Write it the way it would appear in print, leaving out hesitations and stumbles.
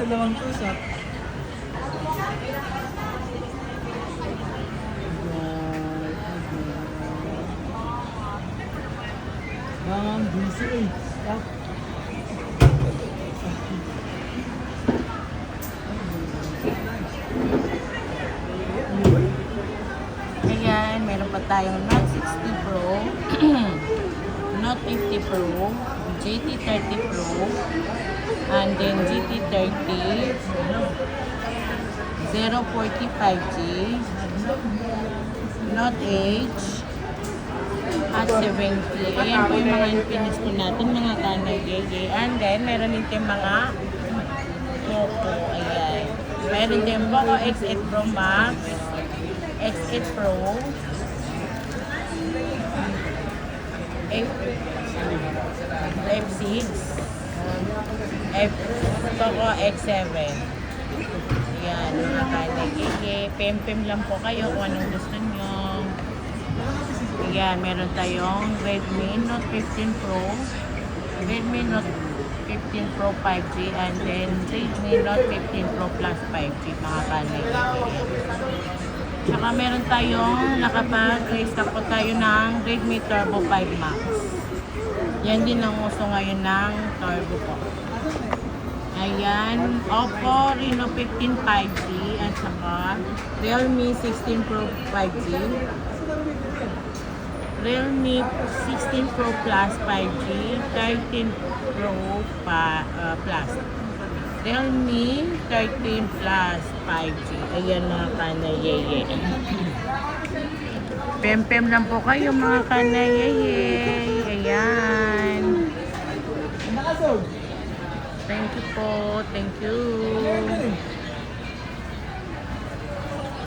Dalawang tusok. Bang busy eh. Stop. Ayan, meron pa tayong Note 60 Pro, Note 50 Pro, GT30 Pro, and then GT30, 045G, Note H, at 70. Ayan po yung mga Infinix po natin, mga kanagay. And then, meron din tayong mga Poco. Ayan. Meron din Poco X8 Pro Max, X8 Pro, F6, Poco X7. Ayan, mga kanagay. Pem-pem lang po kayo kung anong gusto nyo. Ayan, meron tayong Redmi Note 15 Pro, Redmi Note 15 Pro 5G, and then Redmi Note 15 Pro Plus 5G, mga kanay. Saka meron tayong nakapag-restock po tayo ng Redmi Turbo 5 Max. Yan din ang uso ngayon ng Turbo po. Ayan, Oppo Reno 15 5G, at saka Realme 16 Pro 5G, Realme 16 Pro Plus 5G, 13 Pro Plus, Realme 13 Plus 5G. Ayan mga kanayeye. Pem-pem lang po kayo mga kanayeye. Ayan. Thank you po. Thank you.